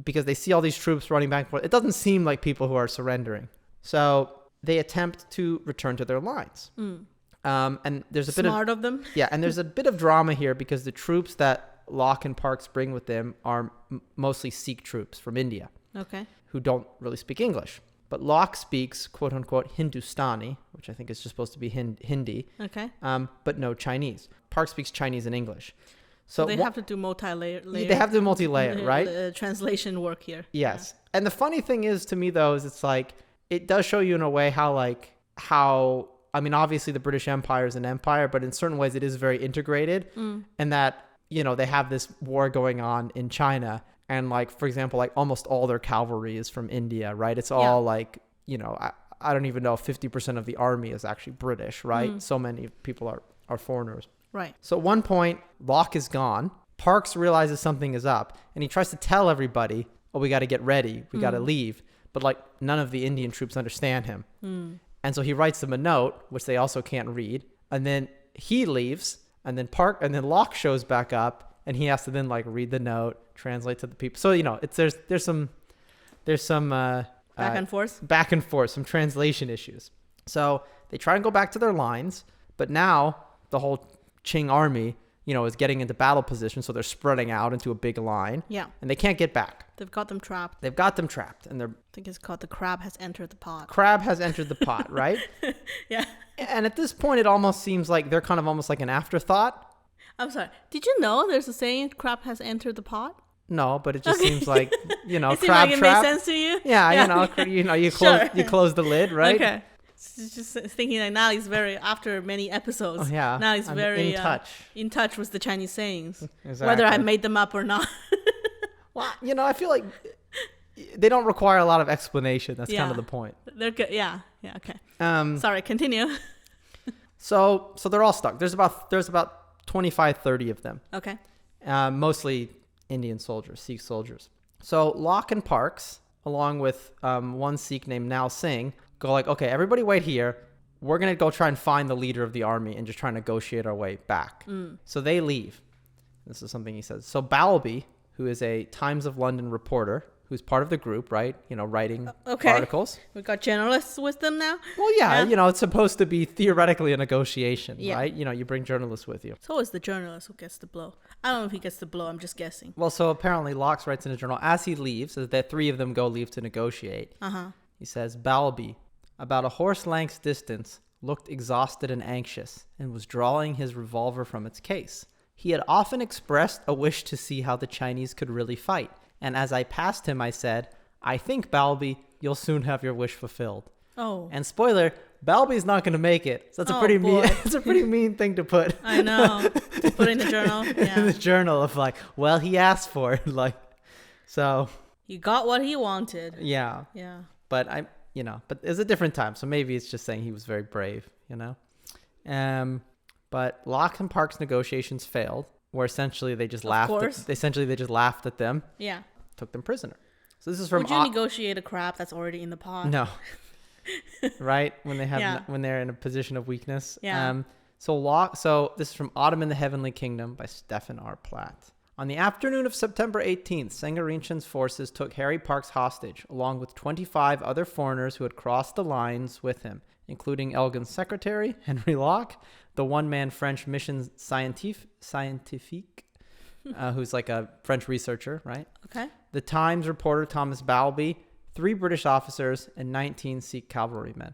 because they see all these troops running back and forth. It doesn't seem like people who are surrendering. So they attempt to return to their lines. And there's a bit smart of them. Yeah, and there's a bit of drama here because the troops that Loch and Parkes bring with them are mostly Sikh troops from India. Okay. Who don't really speak English. But Loch speaks, quote unquote, Hindustani, which I think is just supposed to be Hindi. Okay. But no Chinese. Parkes speaks Chinese and English. So they have to do multi-layer. They have to do multi-layer, right? Translation work here. Yes. Yeah. And the funny thing is, to me, though, is it's like, it does show you in a way how, I mean, obviously the British Empire is an empire, but in certain ways it is very integrated. And that, they have this war going on in China And like, for example, like almost all their cavalry is from India, right? It's all like, I don't even know if 50% of the army is actually British, right? So many people are foreigners. Right. So at one point, Loch is gone. Parks realizes something is up, and he tries to tell everybody, oh, we got to get ready. We got to leave. But like none of the Indian troops understand him. And so he writes them a note, which they also can't read. And then he leaves, and then Loch shows back up, and he has to then like read the note, translate to the people. So, there's some back and forth, some translation issues. So they try and go back to their lines, but now the whole Qing army, is getting into battle position. So they're spreading out into a big line. Yeah. And they can't get back. They've got them trapped. And they're... I think it's called the crab has entered the pot. Crab has entered the pot, right? Yeah. And at this point, it almost seems like they're kind of almost like an afterthought. I'm sorry. Did you know there's a saying, crab has entered the pot? No, but it just seems like, it crab seems like it trap. makes sense to you? Yeah, you close the lid, right? Okay. Just thinking like now he's after many episodes. Oh, yeah. Now he's very in touch with the Chinese sayings. Exactly. Whether I made them up or not. Well, I feel like they don't require a lot of explanation. That's kind of the point. They're good. Yeah. Yeah. Okay. Sorry. Continue. So they're all stuck. There's about 25, 30 of them. Okay. Mostly Indian soldiers, Sikh soldiers. So Loch and Parks, along with one Sikh named Nal Singh, go like, okay, everybody wait here. We're going to go try and find the leader of the army and just try and negotiate our way back. So they leave. This is something he says. So Balby, who is a Times of London reporter, who's part of the group, right? Writing articles. We've got journalists with them now? Well, yeah. It's supposed to be theoretically a negotiation, right? You bring journalists with you. So it's the journalist who gets the blow. I don't know if he gets the blow. I'm just guessing. Well, so apparently Loch writes in a journal, as he leaves, so that three of them leave to negotiate. He says, Balby, about a horse length's distance, looked exhausted and anxious, and was drawing his revolver from its case. He had often expressed a wish to see how the Chinese could really fight. And as I passed him, I said, I think, Balby, you'll soon have your wish fulfilled. Oh. And spoiler, Balby's not going to make it. So that's a pretty mean thing to put. I know. To put in the journal. Yeah. In the journal of like, well, he asked for it. So. He got what he wanted. Yeah. Yeah. But but it's a different time. So maybe it's just saying he was very brave, But Loch and Park's negotiations failed, where essentially they just laughed. They just laughed at them. Yeah. Took them prisoner. So this is from. Would you negotiate a crab that's already in the pot? No. Right when they're in a position of weakness. Yeah. So this is from Autumn in the Heavenly Kingdom by Stephen R. Platt. On the afternoon of September 18th, Sengarinchun's forces took Harry Parks hostage, along with 25 other foreigners who had crossed the lines with him, including Elgin's secretary, Henry Loch, the one-man French mission scientifique, who's like a French researcher, right? Okay. The Times reporter Thomas Balby, 3 British officers, and 19 Sikh cavalrymen.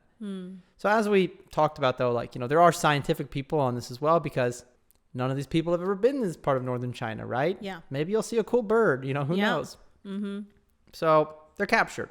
So as we talked about, though, there are scientific people on this as well, because none of these people have ever been in this part of northern China, right? Yeah. Maybe you'll see a cool bird, who knows? Mm-hmm. So they're captured.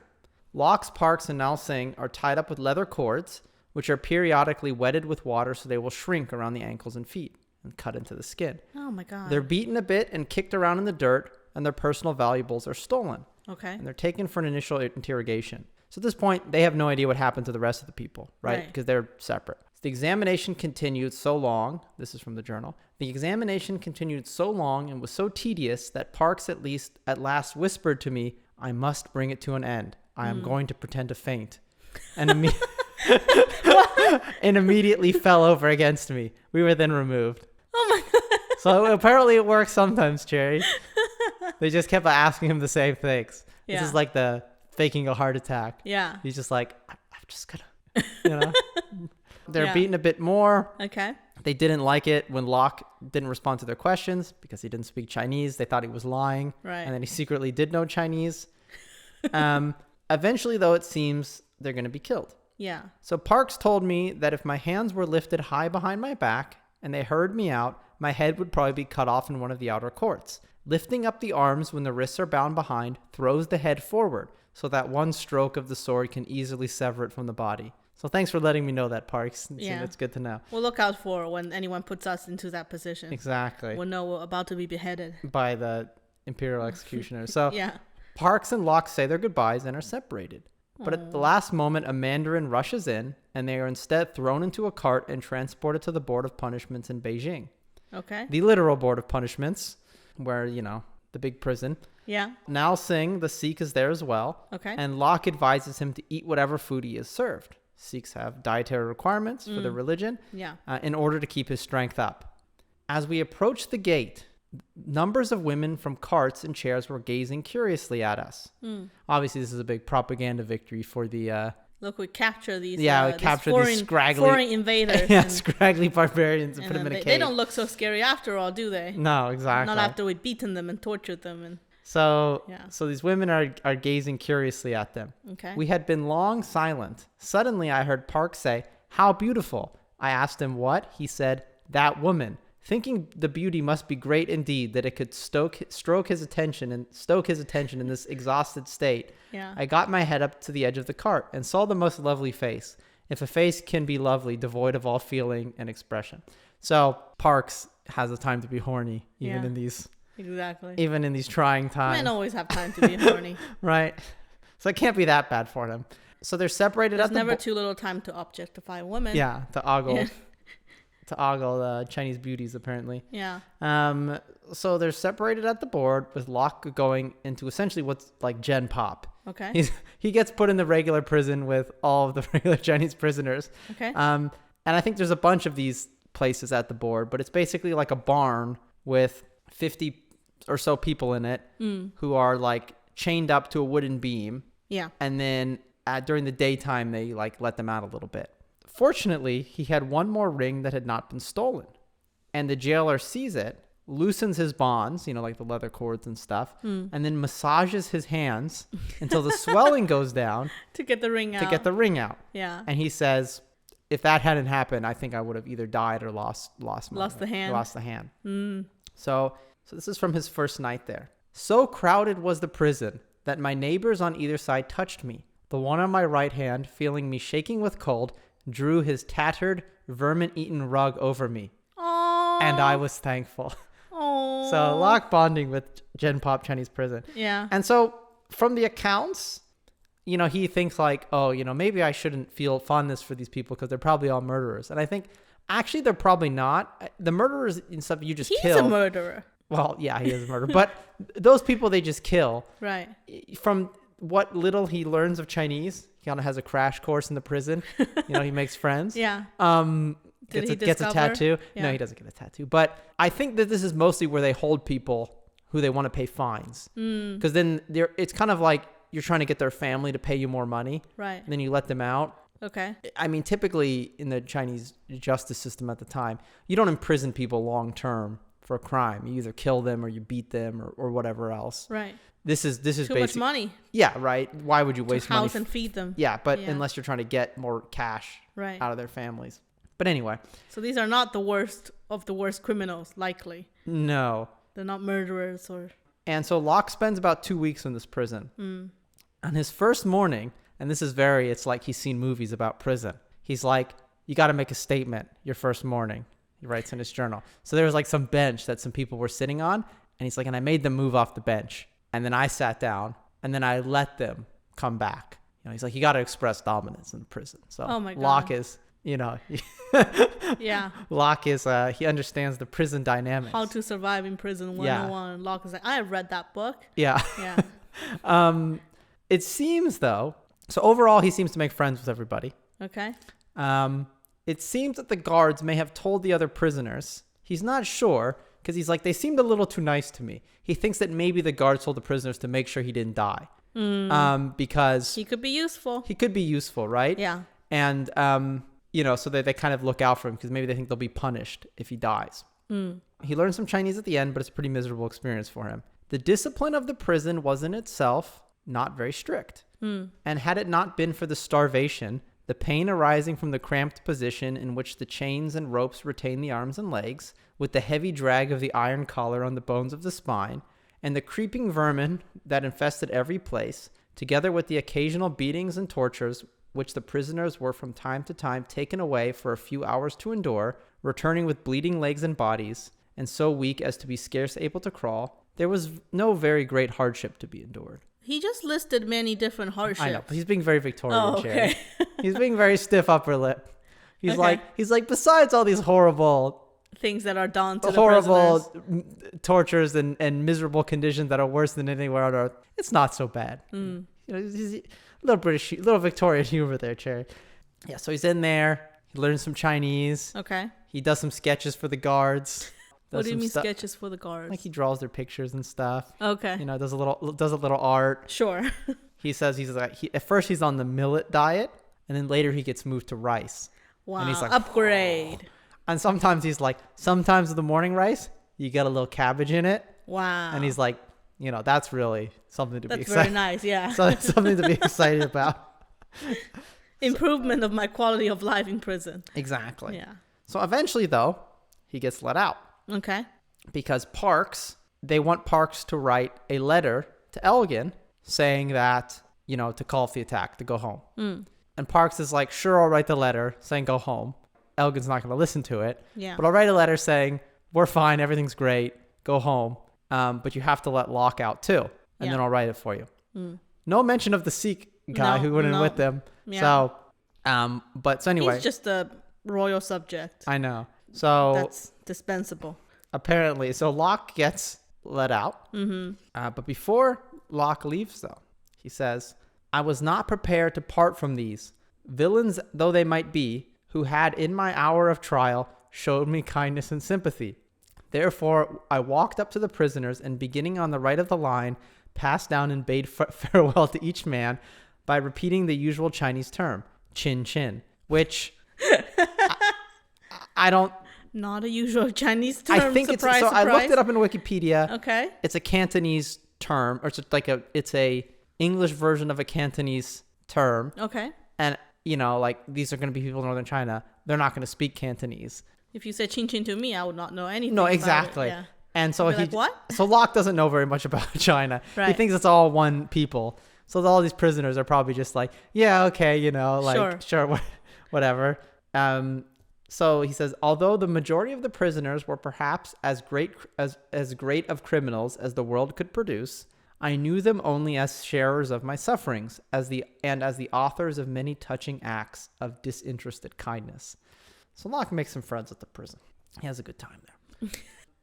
Loch's, Parks, and Nal Singh are tied up with leather cords, which are periodically wetted with water so they will shrink around the ankles and feet and cut into the skin. Oh, my God. They're beaten a bit and kicked around in the dirt, and their personal valuables are stolen. Okay. And they're taken for an initial interrogation. So at this point, they have no idea what happened to the rest of the people, right? Because they're separate. The examination continued so long, this is from the journal, the examination continued so long and was so tedious that Parks at last whispered to me, I must bring it to an end. I am going to pretend to faint. And, and immediately fell over against me. We were then removed. Oh my God. So apparently it works sometimes, Cherry. They just kept asking him the same things. Yeah. This is like the faking a heart attack. Yeah. He's just like, I'm just gonna, They're beaten a bit more. Okay. They didn't like it when Loch didn't respond to their questions because he didn't speak Chinese. They thought he was lying. Right. And then he secretly did know Chinese. Eventually, though, it seems they're going to be killed. Yeah. So Parks told me that if my hands were lifted high behind my back and they heard me out, my head would probably be cut off in one of the outer courts. Lifting up the arms when the wrists are bound behind throws the head forward so that one stroke of the sword can easily sever it from the body. So thanks for letting me know that, Parks. It's good to know. We'll look out for when anyone puts us into that position. Exactly. We'll know we're about to be beheaded. By the imperial executioners. So yeah. Parks and Loch say their goodbyes and are separated. But at the last moment, a mandarin rushes in, and they are instead thrown into a cart and transported to the Board of Punishments in Beijing. Okay. The literal Board of Punishments, where, the big prison. Yeah. Nal Singh, the Sikh, is there as well. Okay. And Loch advises him to eat whatever food he is served. Sikhs have dietary requirements for their religion in order to keep his strength up. As we approach the gate, numbers of women from carts and chairs were gazing curiously at us. Obviously, this is a big propaganda victory for the... Look, we capture these. We capture these scraggly... foreign invaders. Scraggly barbarians and put them in a cage. They don't look so scary after all, do they? No, exactly. Not after we've beaten them and tortured them. So these women are gazing curiously at them. Okay. We had been long silent. Suddenly, I heard Park say, "How beautiful." I asked him what. He said, "That woman." Thinking the beauty must be great indeed, that it could stoke his attention in this exhausted state. Yeah. I got my head up to the edge of the cart and saw the most lovely face. If a face can be lovely, devoid of all feeling and expression. So Parks has a time to be horny, even in these trying times. Men always have time to be horny. Right. So it can't be that bad for them. So they're separated. There's never too little time to objectify women. Yeah, to ogle. Yeah. To ogle the Chinese beauties, apparently. Yeah. So they're separated at the board, with Loch going into essentially what's like Gen Pop. Okay. He gets put in the regular prison with all of the regular Chinese prisoners. Okay. And I think there's a bunch of these places at the board, but it's basically like a barn with 50 or so people in it who are like chained up to a wooden beam. Yeah. And then during the daytime, they like let them out a little bit. Fortunately, he had one more ring that had not been stolen, and the jailer sees it, loosens his bonds, like the leather cords and stuff, and then massages his hands until the swelling goes down to get the ring out. Yeah. And he says, if that hadn't happened, I think I would have either died or lost the hand. So this is from his first night there. So crowded was the prison that my neighbors on either side touched me. The one on my right hand, feeling me shaking with cold, drew his tattered, vermin-eaten rug over me. Aww. And I was thankful. Aww. So Loch bonding with Gen Pop Chinese prison. Yeah. And so from the accounts, he thinks like, maybe I shouldn't feel fondness for these people because they're probably all murderers. And I think actually they're probably not. The murderers and stuff you just kill. He's a murderer. Well, yeah, he is a murderer. But those people they just kill. Right. From what little he learns of Chinese, he kind of has a crash course in the prison. He makes friends. Yeah. Gets a tattoo. Yeah. No, he doesn't get a tattoo. But I think that this is mostly where they hold people who they want to pay fines. Because then it's kind of like you're trying to get their family to pay you more money. Right. And then you let them out. Okay. I mean, typically in the Chinese justice system at the time, you don't imprison people long term for a crime. You either kill them or you beat them or whatever else. Right. This is too much money. Yeah, right. Why would you waste money? House and feed them. Yeah, but unless you're trying to get more cash out of their families. But anyway. So these are not the worst of the worst criminals, likely. No. They're not murderers or... And so Loch spends about 2 weeks in this prison. On his first morning, and this is it's like he's seen movies about prison. He's like, you got to make a statement your first morning. He writes in his journal. So there was like some bench that some people were sitting on. And he's like, and I made them move off the bench. And then I sat down, and then I let them come back. He's like, you got to express dominance in the prison. So oh my God. Loch is, yeah. Loch is, he understands the prison dynamics. How to survive in prison 101. Yeah. Loch is like, I have read that book. Yeah. Yeah. It seems though, so overall he seems to make friends with everybody. Okay. It seems that the guards may have told the other prisoners. He's not sure. Because he's like, they seemed a little too nice to me. He thinks that maybe the guards told the prisoners to make sure he didn't die. Because... He could be useful. He could be useful, right? Yeah. And, so they kind of look out for him because maybe they think they'll be punished if he dies. He learned some Chinese at the end, but it's a pretty miserable experience for him. The discipline of the prison was in itself not very strict. And had it not been for the starvation, the pain arising from the cramped position in which the chains and ropes retain the arms and legs, with the heavy drag of the iron collar on the bones of the spine, and the creeping vermin that infested every place, together with the occasional beatings and tortures which the prisoners were from time to time taken away for a few hours to endure, returning with bleeding legs and bodies, and so weak as to be scarce able to crawl, there was no very great hardship to be endured. He just listed many different hardships. I know, but he's being very Victorian, Cherry. Okay. He's being very stiff upper lip. He's like, besides all these horrible things that are done to the prisoners, tortures and miserable conditions that are worse than anywhere on earth, it's not so bad. You know, he's a little Victorian humor there, Cherry. Yeah, so he's in there. He learns some Chinese. Okay. He does some sketches for the guards. What do you mean sketches for the guards? Like he draws their pictures and stuff. Okay. You know, does a little art. Sure. He says at first he's on the millet diet, and then later he gets moved to rice. Wow. And he's like, upgrade. And sometimes he's like, sometimes with the morning rice, you get a little cabbage in it. Wow. And he's like, you know, that's really something to be excited. That's very nice, yeah. So it's something to be excited about. Improvement of my quality of life in prison. Exactly. Yeah. So eventually, though, he gets let out. Okay. Because they want Parks to write a letter to Elgin saying that, you know, to call off the attack, to go home. And Parks is like, sure, I'll write the letter saying go home. Elgin's not going to listen to it. Yeah. But I'll write a letter saying, we're fine, everything's great, go home. But you have to let Loch out too. And then I'll write it for you. No mention of the Sikh guy who went in with them. Yeah. So, so anyway. He's just a royal subject. I know. So that's dispensable. Apparently. So Loch gets let out. But before Loch leaves, though, he says, I was not prepared to part from these, villains though they might be, who had in my hour of trial showed me kindness and sympathy. Therefore, I walked up to the prisoners and beginning on the right of the line, passed down and bade farewell to each man by repeating the usual Chinese term, chin chin, which I don't... Not a usual Chinese term. I think surprise, it's... So surprise. I looked it up in Wikipedia. Okay. It's a Cantonese term, or it's a English version of a Cantonese term. Okay. And, you know, like, these are going to be people in northern China. They're not going to speak Cantonese. If you said chin chin to me, I would not know anything. No, exactly. About it. Yeah. And so like, what? So Loch doesn't know very much about China. Right. He thinks it's all one people. So all these prisoners are probably just like, yeah, okay, you know, like, sure whatever. So he says, although the majority of the prisoners were perhaps as great of criminals as the world could produce, I knew them only as sharers of my sufferings, as the authors of many touching acts of disinterested kindness. So Loch makes some friends at the prison. He has a good time there.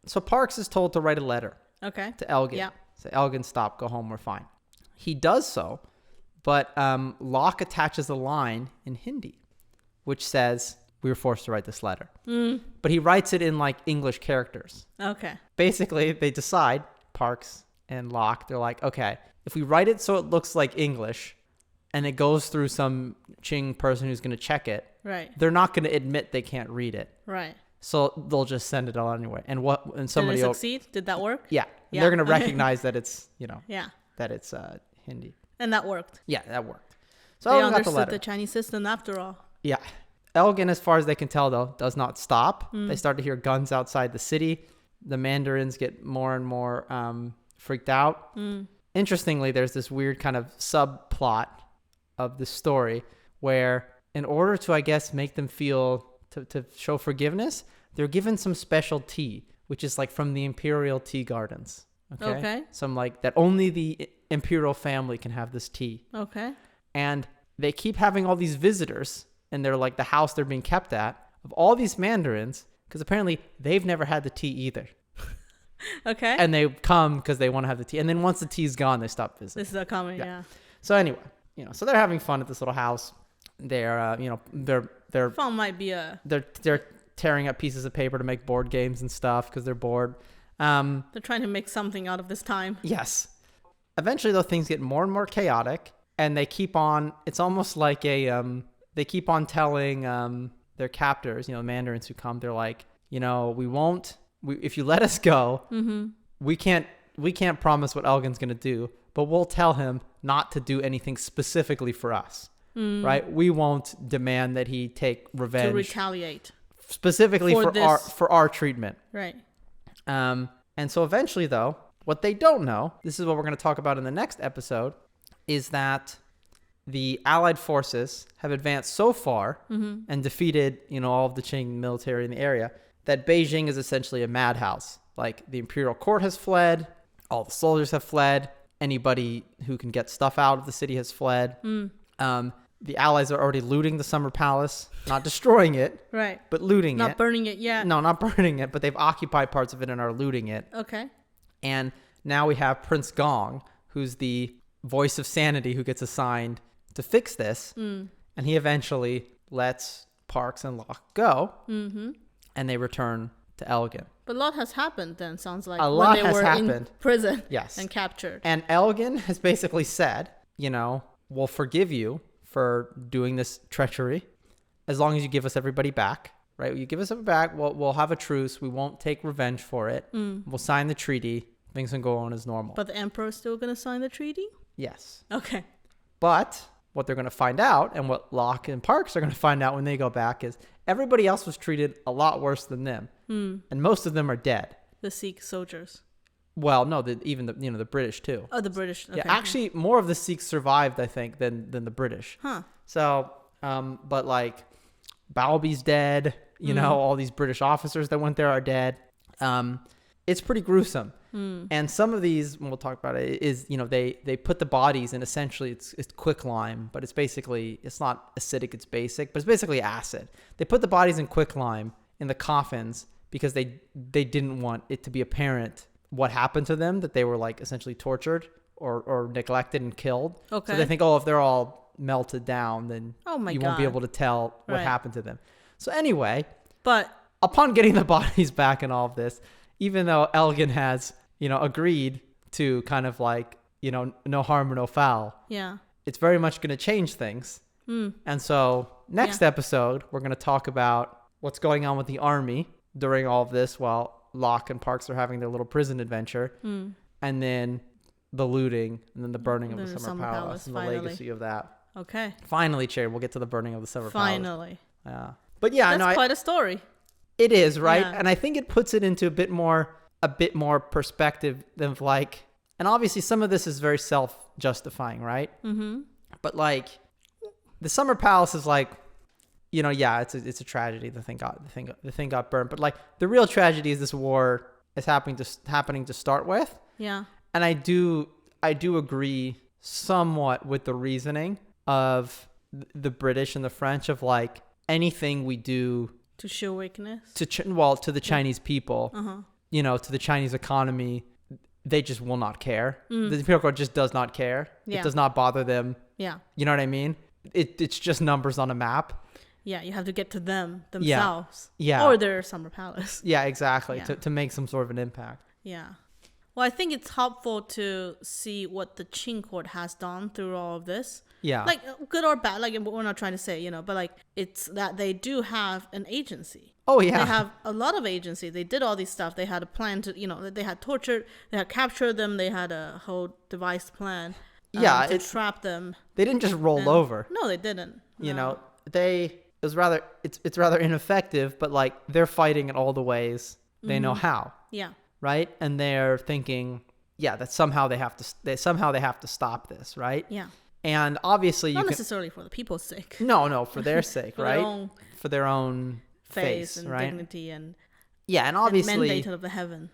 So Parks is told to write a letter to Elgin. Yeah. Say, Elgin, stop, go home, we're fine. He does so, but Loch attaches a line in Hindi, which says, we were forced to write this letter. But he writes it in like English characters. Okay. Basically, they decide, Parks and Loch, they're like, okay, if we write it so it looks like English and it goes through some Qing person who's going to check it, right? They're not going to admit they can't read it. Right. So they'll just send it all anyway. And somebody did it succeed? Did that work? Yeah. They're going to recognize that it's, you know, that it's Hindi. And that worked. Yeah, that worked. So they Elgin understood got the the Chinese system after all. Yeah. Elgin, as far as they can tell, though, does not stop. They start to hear guns outside the city. The Mandarins get more and more freaked out. Interestingly, there's this weird kind of subplot of the story where in order to, I guess, make them feel, to show forgiveness, they're given some special tea, which is like from the imperial tea gardens. Okay. Some like that only the imperial family can have this tea. Okay. And they keep having all these visitors, and they're like the house they're being kept at, of all these Mandarins, because apparently they've never had the tea either. Okay. And they come because they want to have the tea. And then once the tea's gone, they stop visiting. This is coming, yeah. So anyway, you know, so they're having fun at this little house. They're, you know, they're fun might be a... They're tearing up pieces of paper to make board games and stuff because they're bored. They're trying to make something out of this time. Yes. Eventually, though, things get more and more chaotic, and they keep on... It's almost like a... they keep on telling their captors, you know, Mandarins who come, they're like, you know, we won't... if you let us go, we can't promise what Elgin's going to do, but we'll tell him not to do anything specifically for us, right? We won't demand that he take revenge. To retaliate. Specifically for our treatment. Right. And so eventually, though, what they don't know, this is what we're going to talk about in the next episode, is that the Allied forces have advanced so far and defeated, you know, all of the Qing military in the area that Beijing is essentially a madhouse. Like the imperial court has fled, All the soldiers have fled. Anybody who can get stuff out of the city has fled. The Allies are already looting the summer palace, not destroying it, right? But looting it. Not burning it yet. No, not burning it, but they've occupied parts of it and are looting it. Okay. And now we have Prince Gong, who's the voice of sanity, who gets assigned to fix this. And he eventually lets Parks and Loch go, and they return to Elgin. But a lot has happened then, sounds like. A lot when they has were happened. In prison. Yes. And captured. And Elgin has basically said, we'll forgive you for doing this treachery as long as you give us everybody back, right? You give us everybody back, we'll have a truce. We won't take revenge for it. We'll sign the treaty. Things can go on as normal. But the emperor's still going to sign the treaty? Yes. Okay. But what they're going to find out, and what Loch and Parks are going to find out when they go back, is everybody else was treated a lot worse than them. And most of them are dead. The Sikh soldiers. Well, no, even the British too. Oh, the British. Okay. Yeah, actually, more of the Sikhs survived, I think, than the British. Huh. So, but like, Balby's dead. All these British officers that went there are dead. It's pretty gruesome. And some of these, when we'll talk about it, is they put the bodies in, essentially it's quicklime, but it's not acidic, it's basic, but it's basically acid. They put the bodies in quicklime in the coffins because they didn't want it to be apparent what happened to them, that they were like essentially tortured or neglected and killed. Okay. So they think, if they're all melted down, then you won't be able to tell what happened to them. So anyway, but upon getting the bodies back and all of this, even though Elgin has, agreed to kind of like, no harm or no foul. Yeah. It's very much going to change things. And so next episode, we're going to talk about what's going on with the army during all of this while Loch and Parks are having their little prison adventure. And then the looting and then the burning of the Summer Palace and finally. the legacy of that. Okay. Finally, Cherry, we'll get to the burning of the Summer Palace. Finally. Yeah. But yeah, that's quite a story. It is, right? Yeah. And I think it puts it into a bit more perspective than like, and obviously some of this is very self-justifying, right? But like, the Summer Palace is like, it's a tragedy. The thing got burned. But like, the real tragedy is this war is happening to start with. Yeah. And I do agree somewhat with the reasoning of the British and the French of like, anything we do to show weakness to the Chinese people, to the Chinese economy, they just will not care. The Imperial Court just does not care. Yeah. It does not bother them. Yeah. You know what I mean? It's just numbers on a map. Yeah, you have to get to them themselves. Yeah. Or their Summer Palace. Yeah, exactly. Yeah. To make some sort of an impact. Yeah. Well, I think it's helpful to see what the Qing Court has done through all of this. Yeah. Like, good or bad, like, we're not trying to say, but like, it's that they do have an agency. Oh, yeah. They have a lot of agency. They did all these stuff. They had a plan to, they had tortured, they had captured them. They had a whole devised plan to trap them. They didn't just roll over. No, they didn't. No. It's rather ineffective, but like, they're fighting in all the ways they know how. Yeah. Right? And they're thinking, that somehow they have to stop this, right? Yeah. And obviously not necessarily for the people's sake. No, for their sake, right? For their own face and right? dignity and and obviously mandate of the heaven.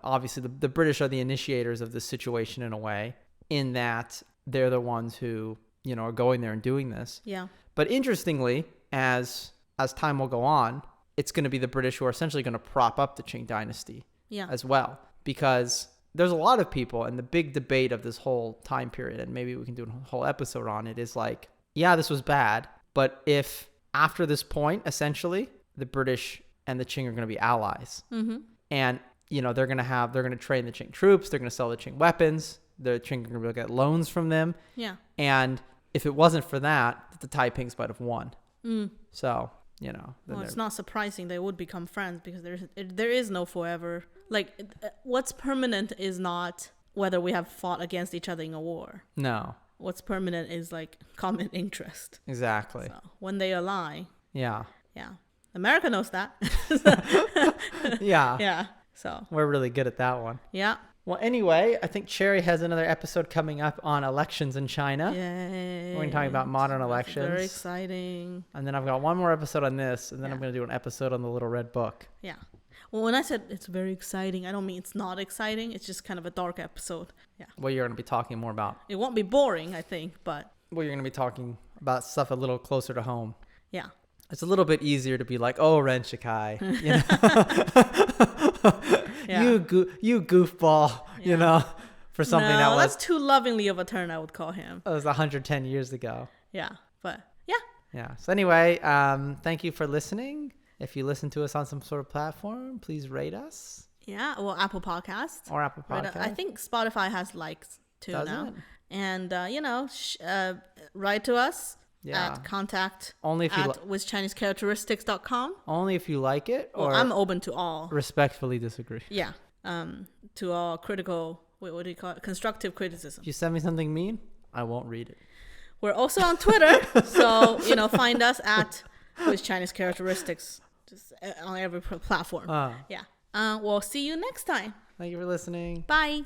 Obviously the British are the initiators of this situation in a way, in that they're the ones who, are going there and doing this. Yeah. But interestingly, as time will go on, it's going to be the British who are essentially going to prop up the Qing dynasty. Yeah. As well, because there's a lot of people, and the big debate of this whole time period, and maybe we can do a whole episode on it, is like, this was bad, but if after this point, essentially, the British and the Qing are going to be allies, and they're going to train the Qing troops, they're going to sell the Qing weapons, the Qing are going to get loans from them, and if it wasn't for that, the Taipings might have won. So it's not surprising they would become friends, because there is no forever. Like, what's permanent is not whether we have fought against each other in a war. No. What's permanent is like common interest. Exactly. So when they align. Yeah. Yeah. America knows that. Yeah. Yeah. So we're really good at that one. Yeah. Well, anyway, I think Cherry has another episode coming up on elections in China. Yay. We're going to talk about modern elections. Very exciting. And then I've got one more episode on this, and then I'm going to do an episode on the Little Red Book. Yeah. Well, when I said it's very exciting, I don't mean it's not exciting. It's just kind of a dark episode. Yeah. What you're going to be talking more about. It won't be boring, I think, but... Well, you're going to be talking about stuff a little closer to home. Yeah. It's a little bit easier to be like, oh, Ren Shikai, you know? Yeah. you goofball, you know, for something that was... that's too lovingly of a term, I would call him. It was 110 years ago. Yeah, but yeah. Yeah. So anyway, thank you for listening. If you listen to us on some sort of platform, please rate us. Yeah, well, Apple Podcasts. Or Apple Podcasts. I think Spotify has likes too. Does now. it? And, write to us at contact only if at withchinesecharacteristics.com. Only if you like it, or I'm open to all. Respectfully disagree. Yeah. To all critical, what do you call it? Constructive criticism. If you send me something mean, I won't read it. We're also on Twitter. So, find us at With Chinese Characteristics. Just on every platform. Yeah. We'll see you next time. Thank you for listening. Bye.